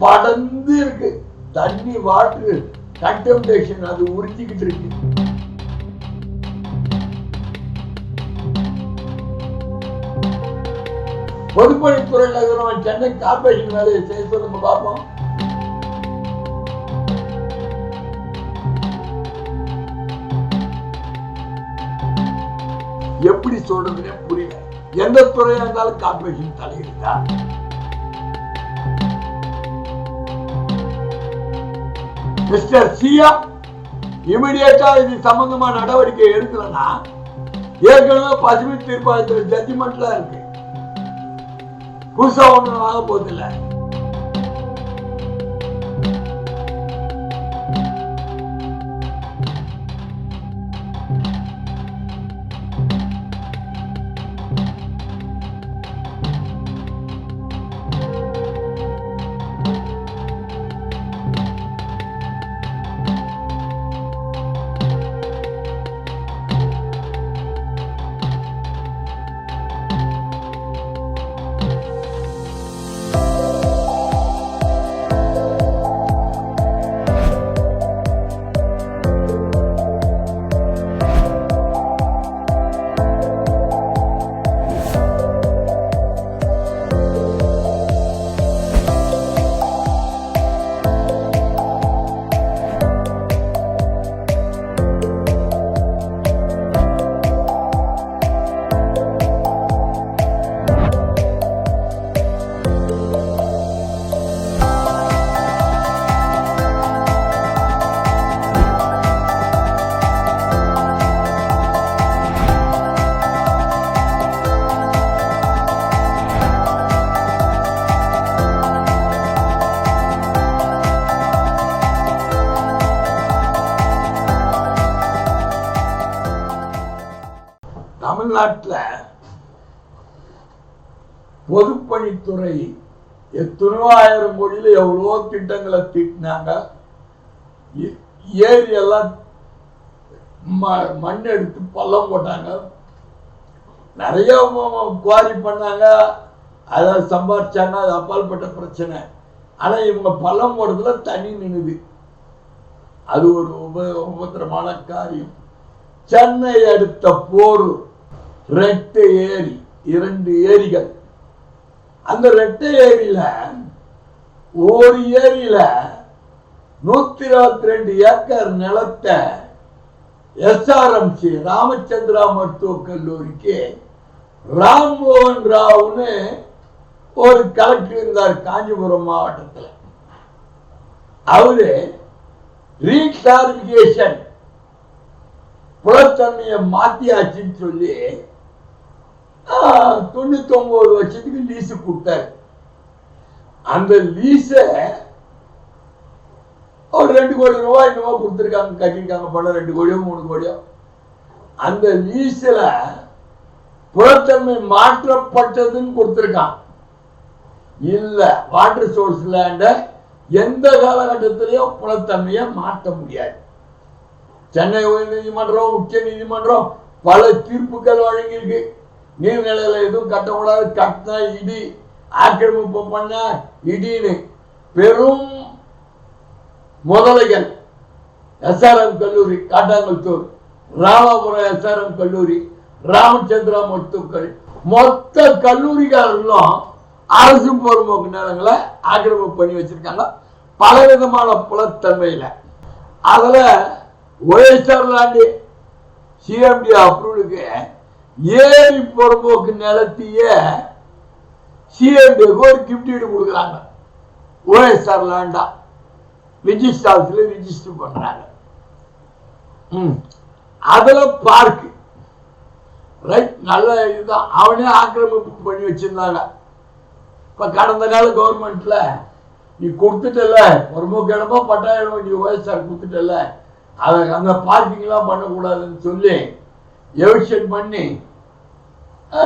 படர்ந்து இருக்கு. தண்ணி வாட்டர் கண்டெம்டேஷன் அது உறிஞ்சிக்கிட்டு இருக்கு. பொதுப்பணித்துறையில் இருக்கிறவன் சென்னை கார்பரேஷன் வேலையை செய்ய சொல்லுங்க பார்ப்போம். எப்படி சொல்றதுன்னே புரியல. எந்த துறையா இருந்தாலும் கார்பரேஷன் தலையிடுதா? மிஸ்டர் சிஎம் இமிடியேட்டா இது சம்பந்தமா நடவடிக்கை எடுக்கலன்னா ஏற்கனவே பசுமை தீர்ப்பாயத்தில் ஜட்ஜ்மெண்ட்ல இருக்கு. புதுசா ஒண்ணு வாங்க போதில்லை. தமிழ்நாட்டில் பொதுப்பணித்துறை எத்தனையோ ஆயிரம் கோடியில் எவ்வளோ திட்டங்களை தீட்டினாங்க. ஏரி எல்லாம் மண் எடுத்து பள்ளம் போட்டாங்க. நிறைய குவாரி பண்ணாங்க. அதை சம்பாதிச்சாங்க. அது அப்பாற்பட்ட பிரச்சனை. ஆனால் இவங்க பள்ளம் போடுறதுல தண்ணி நின்னுது. அது ஒரு உபத்திரமான காரியம். சென்னை அடுத்த போரூர் ரெட்டை ஏரி, 2 ஏரிகள். அந்த ரெட்டை ஏரியில ஒரு ஏரியில 122 ஏக்கர் நிலத்தை எஸ்ஆர்எம்சி ராமச்சந்திரா மருத்துவக் கல்லூரிக்கு ராம்மோகன் ராவ்னு ஒரு கலெக்டர் இருந்தார் காஞ்சிபுரம் மாவட்டத்தில். அவரு ரீக்ளாரிபிகேஷன் புலத்தன்மையை மாத்தியாச்சுன்னு சொல்லி 99 வருஷத்துக்கு லீஸு கொடுத்தாரு. அந்த லீஸ ஒரு 2 கோடி ரூபாய் என்னவோ கொடுத்துருக்காங்க, கட்டிருக்காங்க. பணம் 2 கோடியோ 3 கோடியோ. அந்த லீஸ்ல புலத்தன்மை மாற்றப்பட்டதுன்னு கொடுத்துருக்கான். இல்ல, வாட்டர் சோர்ஸ் லேண்ட எந்த காலகட்டத்திலையும் புலத்தன்மையை மாற்ற முடியாது. சென்னை உயர் நீதிமன்றம், உச்ச நீதிமன்றம் பல தீர்ப்புகள் வழங்கியிருக்கு. நீர்நிலையில எதுவும் கட்டக்கூடாது, கட்டினா இடி, ஆக்கிரமிப்பு பண்ண இடின்னு பெரும் முதலைகள். எஸ்ஆர்எம் கல்லூரி காட்டாங்குளத்தூர், ராமாபுரம் எஸ்ஆர்எம் கல்லூரி, ராமச்சந்திரா மருத்துவக் மொத்த கல்லூரிகளும் அரசு பொறுப்போக்கு நிலங்களை ஆக்கிரமிப்பு பண்ணி வச்சிருக்காங்க பலவிதமான புலத்தன்மையில. அதுல ஒய்எஸ்ஆர் லேண்ட் சிஎம்டி அப்ரூவலுக்கு ஏரி பொறுப்போக்கு நிலத்தையே சிஎம்டிக்கு ஒரு கிஃப்ட் கொடுக்குறாங்க. ஒய்எஸ்ஆர் லேண்டா ரிஜிஸ்டர் ஆஃபீஸ்ல ரிஜிஸ்டர் பண்றாங்க. அதுல பார்க்கு ரைட், நல்ல இதுதான். அவனே ஆக்கிரமிப்பு பண்ணி வச்சிருந்தாங்க. இப்ப கடந்த கால கவர்மெண்ட்ல நீ கொடுத்துட்டல, பொறுப்போக்கு இடமோ பட்டாயிரமோ நீ ஒய்எஸ்ஆர் கொடுத்துட்டல, அதை அந்த பார்க்கிங்லாம் பண்ணக்கூடாதுன்னு சொல்லி எவிக்ஷன் பண்ணி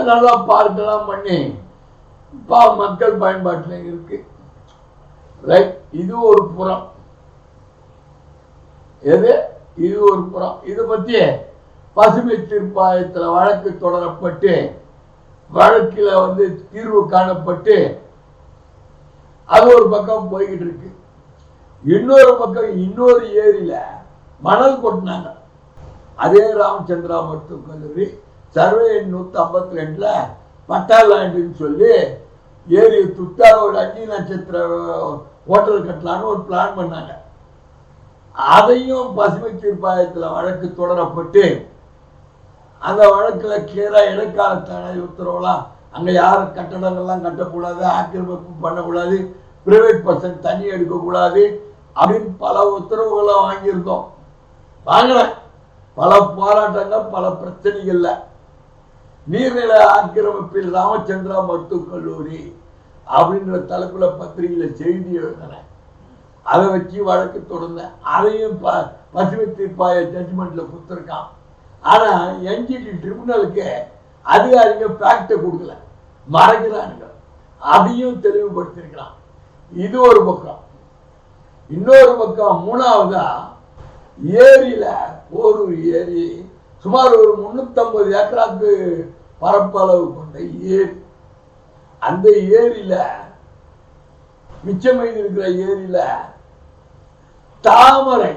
நல்லா பார்க்கெல்லாம் பண்ணி மக்கள் பயன்பாட்டில் இருக்கு. ரைட், இது ஒரு புறம். எது? இது ஒரு புறம். இதை பற்றி பசுமை தீர்ப்பாயத்தில் வழக்கு தொடரப்பட்டு வழக்கில் தீர்வு காணப்பட்டு அது ஒரு பக்கம் போய்கிட்டு இருக்கு. இன்னொரு பக்கம் இன்னொரு ஏரியில மணல் கொட்டினாங்க. அதே ராமச்சந்திரா மருத்துவக் கல்லூரி சர்வே 152ல பட்டா லேண்டுன்னு சொல்லி ஏரி துட்டா ஒரு 5 நட்சத்திர ஹோட்டல் கட்டலான்னு ஒரு பிளான் பண்ணாங்க. அதையும் பசுமை தீர்ப்பாயத்தில் வழக்கு தொடரப்பட்டு அந்த வழக்கில் கிளியரா இடைக்கால தடை உத்தரவுலாம் அங்கே யாரும் கட்டடங்கள்லாம் கட்டக்கூடாது, ஆக்கிரமிப்பு பண்ணக்கூடாது, பிரைவேட் பர்சன் தண்ணி எடுக்கக்கூடாது அப்படின்னு பல உத்தரவுகளை வாங்கியிருந்தோம். வாங்கல பல போராட்டங்கள், பல பிரச்சனைகள்ல நீர்நிலை ஆக்கிரமிப்பில் ராமச்சந்திரா மருத்துவக் கல்லூரி அப்படின்ற தலைப்புல பத்திரிகையில செய்தி எழுதினேன். அதை வச்சு வழக்கு தொடர்ந்தேன். அதையும் பசுமை தீர்ப்பாய ஜட்ஜ்மெண்ட்ல கொடுத்துருக்கான். ஆனா என்ஜிடி ட்ரிபுனலுக்கு அதிகாரிங்க ஃபேக்டை கொடுக்கல, மறைக்கிறானுங்க. அதையும் தெளிவுபடுத்திருக்கிறான். இது ஒரு பக்கம். இன்னொரு பக்கம் மூணாவதா ஏரியில போரூர் ஏரி சுமார் ஒரு 350 ஏக்கராக்கு பரப்பளவு கொண்ட ஏரி. அந்த ஏரியில மிச்சம் இருக்கிற ஏரியில தாமரை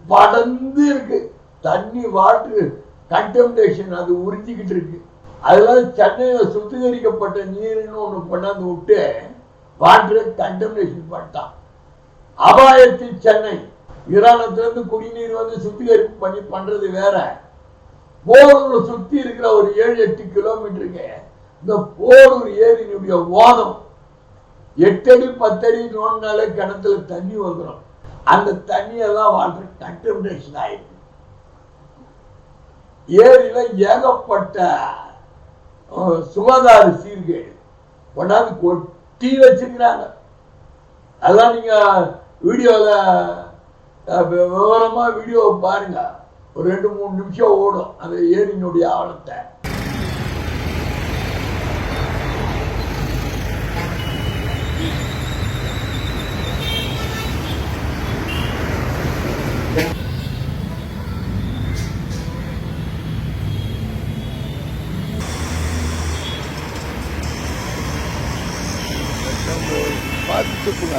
படர்ந்து இருக்கு. தண்ணி வாட்டர் கண்டமினேஷன் அது உறிஞ்சிக்கிட்டு இருக்கு. அதெல்லாம் சென்னையில சுத்திகரிக்கப்பட்ட நீர்னு ஒண்ணு கொண்டாந்து விட்டு வாட்டரை கண்டமினேஷன் பண்ணிட்டான். அபாயத்தில் சென்னை. இராணத்திலிருந்து குடிநீர் வந்து சுத்திகரிப்பு பண்ணி பண்றது வேற. போரூர் சுத்தி இருக்கிற ஒரு 7-8 கிலோமீட்டருக்கு இந்த போரூர் ஏரியினுடைய வாதம் 8 அடி 10 அடி நோண்டினாலே கிணத்துல தண்ணி வந்துடும். அந்த தண்ணியெல்லாம் வாட்டர் கண்டமினேஷன் ஆயிருக்கு. ஏரியில ஏகப்பட்ட சுகாதார சீர்கேடு கொண்டாந்து கொட்டி வச்சிருக்கிறாங்க. அதெல்லாம் நீங்க வீடியோல விவரமா வீடியோ பாருங்க. ஒரு 2-3 நிமிஷம் ஓடும் அந்த ஏரியினுடைய ஆழத்தை. பார்த்துக்குங்க.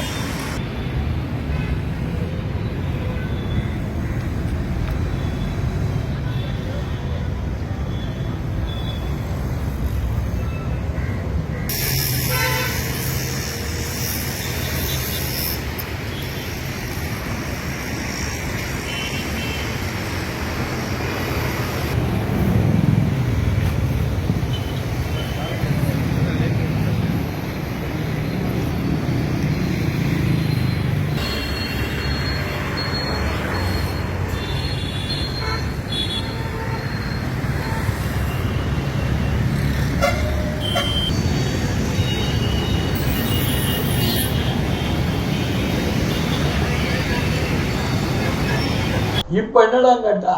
இப்ப என்னடா கேட்டா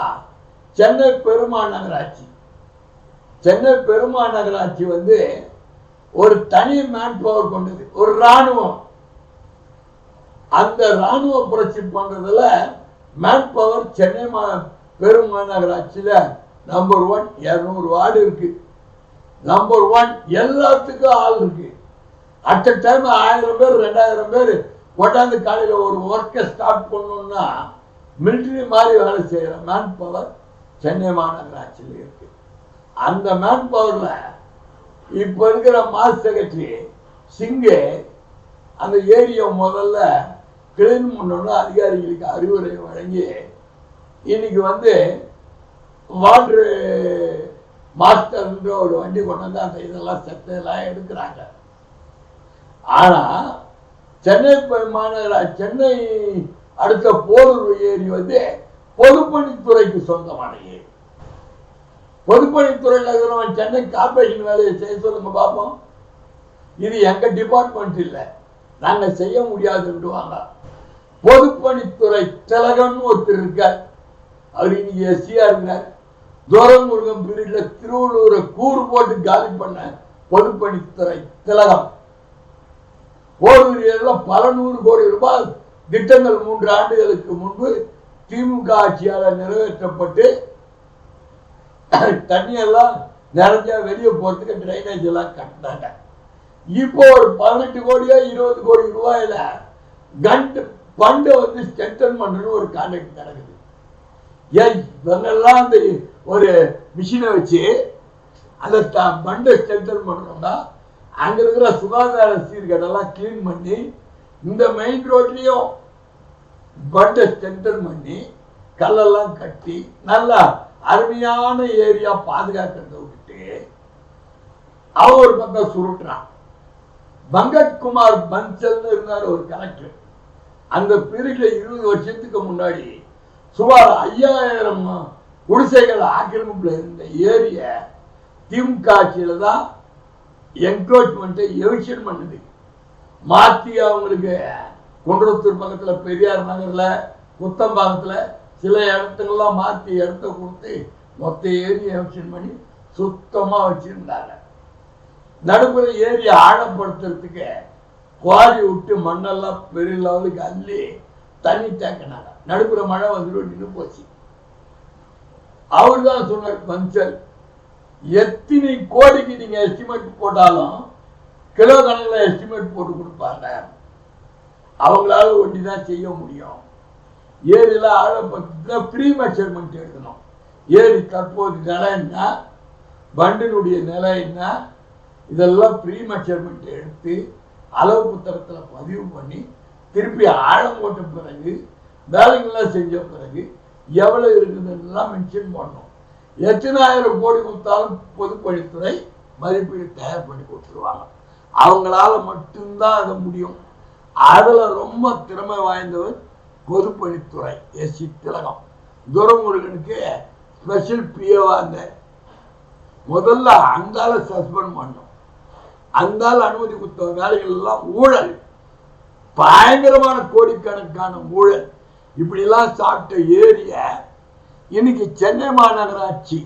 சென்னை பெருமாநகராட்சி வந்து ஒரு தனி மேன் பவர் கொண்டது, ஒரு ராணுவம். அந்த ராணுவ புரட்சி பண்றதுல மேன் பவர் சென்னை பெருமாநகராட்சியில நம்பர் 1. 200 வார்டு இருக்கு. நம்பர் 1 எல்லாத்துக்கும் ஆள் இருக்கு. அட் அ டைம் 1000 பேர் 2000 பேர் கொண்டாந்து காலையில ஒரு ஒர்க்கை ஸ்டார்ட் பண்ணணும்னா மிலிட்டரி மாதிரி வேலை செய்யற மேன் பவர் சென்னை மாநகராட்சியில் இருக்கு. அந்த மேன் பவர்ல இப்ப இருக்கிற மாஸ் செக்ரட்டரி சிங்கே அந்த ஏரியா முதல்ல கிளீன் பண்ணணும்னு அதிகாரிகளுக்கு அறிவுரை வழங்கி இன்னைக்கு வந்து வாட்டர் மாஸ்டர்ன்ற ஒரு வண்டி கொண்டு வந்து அந்த இதெல்லாம் செத்தெல்லாம் எடுக்கிறாங்க. ஆனா சென்னை சென்னை அடுத்த போரூர் ஏரி வந்து பொதுப்பணித்துறைக்கு சொந்தமான ஏரி. பொதுப்பணித்துறையில் இருக்கிறவன் சென்னை கார்பரேஷன் வேலையை செய்ய சொல்லுங்க பார்ப்போம். இது எங்க டிபார்ட்மெண்ட் இல்லை, நாங்க செய்ய முடியாதுன்றுவாங்க. பொதுப்பணித்துறை திலகம்னு ஒருத்தர் இருக்கார். அவர் இன்னைக்கு எஸ்சியா இருக்கிறார். துரைமுருகன் பீரியட்ல திருவள்ளூரை கூறு போட்டு காலி பண்ண பொதுப்பணித்துறை திலகம். போரூரில் பல 100 கோடி ரூபாய் திட்டங்கள் 3 ஆண்டுகளுக்கு முன்பு திமுக ஆட்சியால் நிறைவேற்றப்பட்டு தண்ணி எல்லாம் நிறைஞ்சா வெளியே போறதுக்கு டிரைனேஜ் எல்லாம் கட்டினாங்க. இப்போ ஒரு 18 கோடியோ 20 கோடி ரூபாயில கண்டு பண்டை வந்து ஸ்ட்ரென்தன் பண்ணணும் ஒரு கான்ட்ராக்ட் நடக்குது. ஏன் இவங்கெல்லாம் அந்த ஒரு மிஷினை வச்சு அந்த பண்டை ஸ்ட்ரென்தன் பண்ணணும்னா அங்க இருக்கிற சுகாதார சீர்கேடெல்லாம் கிளீன் பண்ணி இந்த மெயின் ரோட்லயும் பண்டை ஸ்ட்ரென்தன் பண்ணி கல்லெல்லாம் கட்டி நல்லா அருமையான ஏரியா பாதுகாக்கிறத விட்டு அவன் ஒரு பக்கம் சுருட்டுறான். பங்கட்குமார் பன்சல் இருந்தார் ஒரு கலெக்டர். அந்த பீரியட்ல 20 வருஷத்துக்கு முன்னாடி சுமார் 5000 குடிசைகள் ஆக்கிரமிப்புல இருந்த ஏரிய திமுக ஆட்சியில தான் என்க்ரோச்மெண்ட்டை எவிக்ஷன் பண்ணுது. மாற்றி அவங்களுக்கு குன்றத்தூர் பக்கத்துல பெரியார் நகர்ல குத்தம்பாக்கத்துல சில இடத்துக்கெல்லாம் மாற்றி இடத்த கொடுத்து மொத்த ஏரியை எவிக்ஷன் பண்ணி சுத்தமா வச்சிருந்தாங்க. நடுப்புற ஏரியை ஆழப்படுத்துறதுக்கு குவாரி விட்டு மண்ணெல்லாம் பெரிய லெவலுக்கு அள்ளி தண்ணி தேக்கினாங்க. நடுப்புற மழை வந்துடும் நின்று போச்சு. அவர் தான் சொன்னார் பஞ்சல், எத்தனை கோடிக்கு நீங்க எஸ்டிமேட் போட்டாலும் கிலோ கணக்கில் எஸ்டிமேட் போட்டு கொடுப்பாங்க, அவங்களால ஒண்டிதான் செய்ய முடியும். ஏரியில ஆழப்படுத்த ப்ரீ மெஷர்மெண்ட் எடுக்கணும். ஏரி தற்போது நிலை என்ன, பண்டினுடைய நிலை என்ன, இதெல்லாம் ப்ரீ மெஷர்மெண்ட் எடுத்து அளவு புத்தகத்தில் பதிவு பண்ணி திருப்பி ஆழம் போட்ட பிறகு வேலைகள்லாம் செஞ்ச பிறகு எவ்வளவு இருக்குதுன்னா மென்ஷன் பண்ணணும். எத்தனை ஆயிரம் கோடி கொடுத்தாலும் பொதுப்பணித்துறை மதிப்பீடு தயார் பண்ணி கொடுத்துருவாங்க. அவங்களால மட்டும்தான் அதை முடியும். அதுல ரொம்ப திறமை வாய்ந்தவர் பொதுப்பணித்துறை எஸ்.சி. திலகம். துரைமுருகனுக்கு ஸ்பெஷல் பிஏவா இருந்தார். முதல்ல அந்தால சஸ்பெண்ட் பண்ணோம். அந்தால அனுமதி கொடுத்த வேலைகள் எல்லாம் ஊழல், பயங்கரமான கோடிக்கணக்கான ஊழல். இப்படி எல்லாம் சாப்பிட்ட ஏரிய இன்னைக்கு சென்னை மாநகராட்சி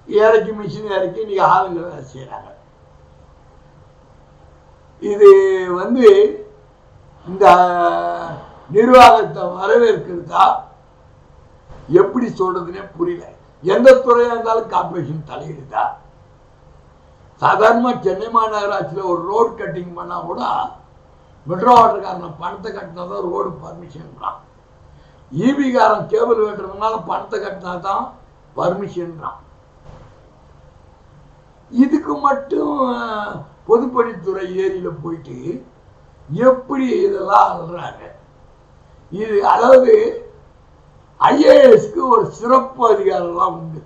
இறக்கி மிஷின் இறக்கி இன்னைக்கு ஆளுங்க வேலை செய்யறாங்க. இது வந்து இந்த நிர்வாகத்தை வரவேற்கிறதா எப்படி சொல்றதுன்னே புரியல. எந்த துறையா இருந்தாலும் கார்பரேஷன் தலையிடுதா? சாதாரணமா சென்னை மாநகராட்சியில் ஒரு ரோடு கட்டிங் பண்ணா கூட மெட்ரோ வாட்டர்காரன் பணத்தை கட்டினாதான் ரோடு பர்மிஷன்றான். ஈபிகாரன் கேபிள் வெட்டுறதுனால பணத்தை கட்டினா தான் பர்மிஷன்றான். இதுக்கு மட்டும் பொதுப்பணித்துறை ஏரியில போயிட்டு எப்படி இதெல்லாம் அல்றாங்க? இது அதாவது ஐஏஎஸ்க்கு ஒரு சிறப்பு அதிகாரம்லாம் உண்டு.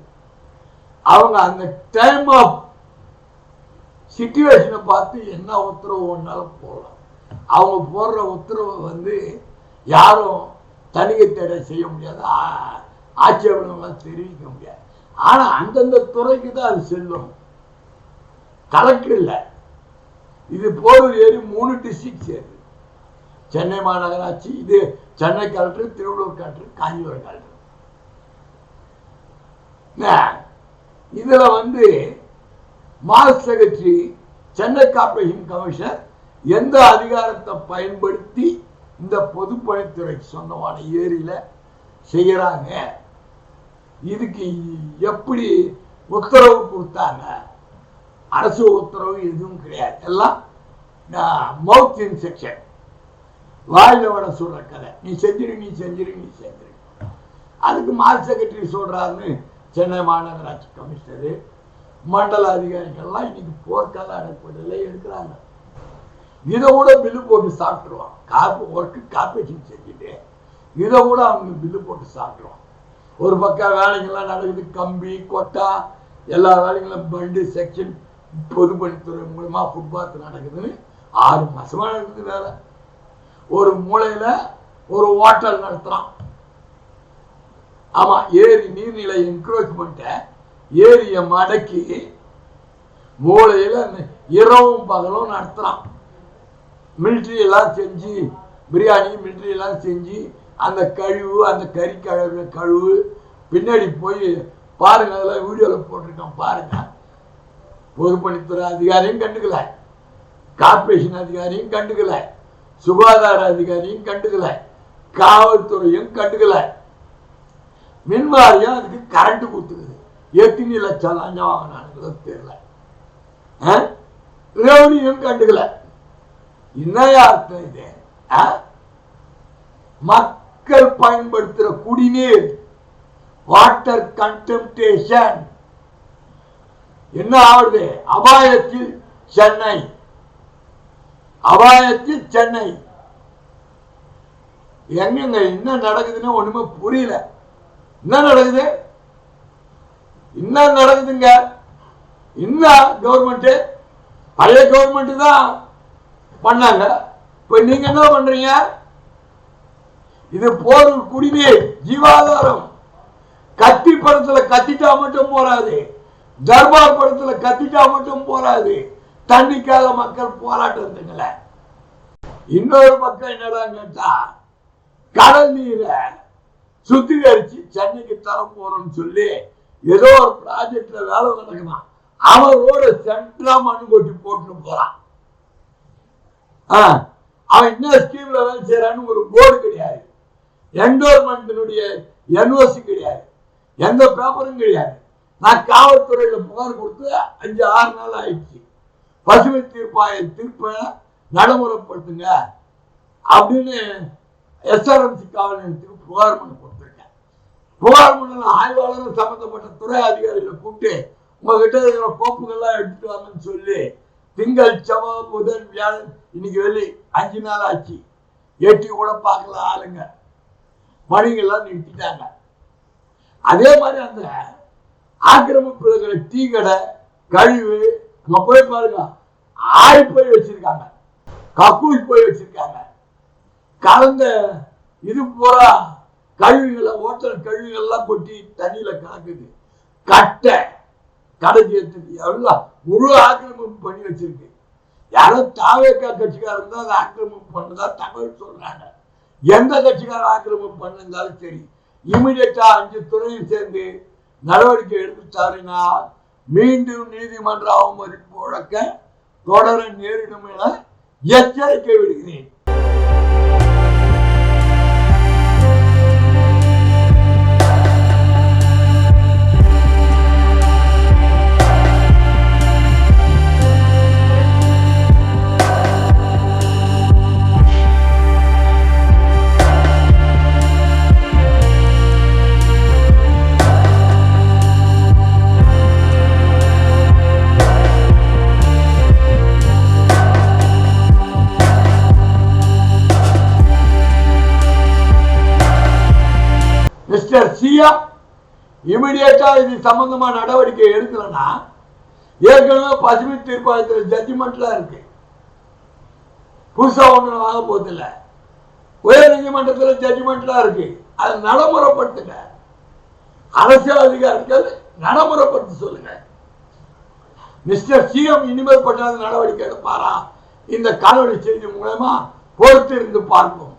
அவங்க அந்த டைம் ஆஃப் சிச்சுவேஷனை பார்த்து என்ன உத்தரவு ஒன்னாலும் போடலாம். அவங்க போடுற உத்தரவை வந்து யாரும் தணிக்கை தடை செய்ய முடியாது, ஆட்சேபனம்லாம் தெரிவிக்க முடியாது. ஆனா அந்தந்த துறைக்கு தான் அது செல்லும், கலெக்டர் இல்லை. இது போரூர் ஏரி 3 டிஸ்ட்ரிக்ட் சேருது. சென்னை மாநகராட்சி, இது Chennai collector, Thiruvallur collector, Kanchipuram collector. இதுல வந்து மாஸ் செக்ரட்டரி, சென்னை கார்பரேஷன் கமிஷனர் எந்த அதிகாரத்தை பயன்படுத்தி இந்த பொதுப்பணித்துறைக்கு சொந்தமான ஏரியில செய்யறாங்க, இதுக்கு எப்படி உத்தரவு கொடுத்தாங்க? அரசு உத்தரவு எதுவும் கிடையாது. எல்லாம் மவுத் இன்ஸ்ட்ரக்ஷன், வாயில வர சொல்ற கதை. நீ செஞ்சிரு, நீ செஞ்சிரு, நீ செஞ்சிரு. அதுக்கு மாஸ் செக்ரட்டரி சொல்றாருன்னு சென்னை மாநகராட்சி கமிஷனரு, மண்டல அதிகாரிகள்லாம் இன்னைக்கு போர்க்கால அடிப்படையில எடுக்கிறாங்க. இதை கூட பில்லு போட்டு சாப்பிட்டுருவான். ஒர்க்கு கார்பரேஷன் செஞ்சுட்டு இதை கூட அவங்க பில்லு போட்டு சாப்பிட்டுருவான். ஒரு பக்கம் வேலைகள்லாம் நடக்குது, கம்பி கொட்டா எல்லா வேலைகளும் பண்டு செக்ஷன் பொதுப்பணித்துறை மூலமா ஃபுட்பாத் நடக்குதுன்னு 6 மாசமா நடக்குது வேலை. ஒரு மூலையில ஒரு ஹோட்டல் நடத்துறான். ஆமா, ஏரி நீர்நிலை என்க்ரோச்மெண்ட்டை ஏரிய மடக்கி மூலையில இரவும் பகலும் நடத்துறான். மிலிட்ரி எல்லாம் செஞ்சு, பிரியாணி மிலிட்ரி எல்லாம் செஞ்சு அந்த கழிவு, அந்த கறி கழுவு பின்னாடி போய் பாருங்க, அதெல்லாம் வீடியோவில் போட்டிருக்கோம் பாருங்க. பொதுப்பணித்துறை அதிகாரியும் கண்டுக்கல, கார்பரேஷன் அதிகாரியும் கண்டுக்கல, சுகாதார அதிகாரியும் கண்டுக்கல, காவல்துறையும் கண்டுக்கல. மின்வாரியம் அதுக்கு கரண்ட் கொடுத்துருக்குது. எத்தனை லட்சம் லஞ்சம் வாங்கினாங்களோ தெரியல. ரெவன்யூவும் கண்டுக்கல. என்னையா அர்த்தம் இது? மக்கள் பயன்படுத்துற குடிநீர் வாட்டர் கண்டெம்டேஷன் என்ன ஆகுது? அபாயத்தில் சென்னை, அபாயத்தில் சென்னை. எங்க என்ன நடக்குதுன்னு ஒண்ணுமே புரியல. என்ன நடக்குது? என்ன நடக்குதுங்க? என்ன கவர்மெண்ட்? பழைய கவர்மெண்ட் தான் பண்ணாங்க. இப்ப நீங்க என்ன பண்றீங்க? இது போர் குடிநீர் ஜீவாதாரம். கத்தி படத்துல கத்திட்டா மட்டும் போராது, தர்பார் படத்துல கத்திட்டா மட்டும் போராது. தண்ணிக்காக மக்கள் போராட்டத்துங்கள. இன்னொரு பக்கம் என்னடா கேட்டா, கடல் நீரை சுத்திகரிச்சு சென்னைக்கு தர போறோம்னு சொல்லி ஏதோ ஒரு ப்ராஜெக்ட்ல வேலை நடக்குதான். அவரோட சென்ட்ரா மண்ணு கொட்டி போட்டு போறான். அவன் என்ன ஸ்கீம்ல வேலை செய்யறான்னு ஒரு போர்டு கிடையாது, என்டோர்மெண்டினுடைய என்ஓசி கிடையாது, எந்த பேப்பரும் கிடையாது. நான் காவல்துறையில புகார் கொடுத்து 5-6 நாள் ஆயிடுச்சு. பசுமை தீர்ப்பை நடைமுறைப்படுத்துங்க அப்படின்னு எஸ்ஆர்எம்சி காவல் நிலையத்துக்கு புகார் மனு கொடுத்திருக்கேன். புகார் மனு ஆய்வாளர் சம்பந்தப்பட்ட துறை அதிகாரிகளை கூப்பிட்டு உங்ககிட்ட இருக்கிற கோப்புகள்லாம் எடுத்துட்டு வாங்கன்னு சொல்லி திங்கள், செவ்வாய், புதன், வியாழன், இன்னைக்கு வெள்ளி 5 நாள் ஆச்சு. எட்டி கூட பார்க்கல ஆளுங்க. பணிகள்லாம் நிறுத்திட்டாங்க. அதே மாதிரி அந்த ஆக்கிரமிப்பு டீ கடை, கழிவு அங்க போய் பாருங்க, போய் வச்சிருக்காங்க, கக்கூஸ் போய் வச்சிருக்காங்க. கலந்த இது பூரா கழிவுகளை, ஓட்டல் கழிவுகள்லாம் கொட்டி தண்ணியில கலக்குது. கட்டை கடைசியத்துக்கு எல்லாம் முழு ஆக்கிரமிப்பு பண்ணி வச்சிருக்கு. யாரோ தாவேக்கா கட்சிக்காரன் தான் அதை ஆக்கிரமிப்பு பண்ணதா தகவல் சொல்றாங்க. எந்த கட்சிக்கார ஆக்கிரமிப்பு பண்ணிருந்தாலும் சரி, இமிடியட்டா 5 துறையும் சேர்ந்து நடவடிக்கை எடுத்துட்டாருன்னா மீண்டும் நீதிமன்ற அவமதிப்பு வழக்க தொடர நேரிடும் என எச்சரிக்கை விடுகிறேன். மிஸ்டர் சிஎம் இமிடியேட்டா இது சம்பந்தமா நடவடிக்கை எடுக்கலன்னா, ஏற்கனவே பசுமை தீர்ப்பாயத்தில் ஜட்ஜ்மெண்ட்லாம் இருக்கு, புதுசா ஒண்ணு வாங்க போதில்லை. உயர் நீதிமன்றத்தில் ஜட்ஜ்மெண்ட்லாம் இருக்கு, அதை நடைமுறைப்படுத்துங்க. அரசியல் அதிகாரிகள் நடைமுறைப்படுத்த சொல்லுங்க. மிஸ்டர் சிஎம் இனிமேல் பண்ணாத நடவடிக்கை எடுப்பாரா? இந்த காணொலி செய்தி மூலமா பொறுத்து இருந்து பார்ப்போம்.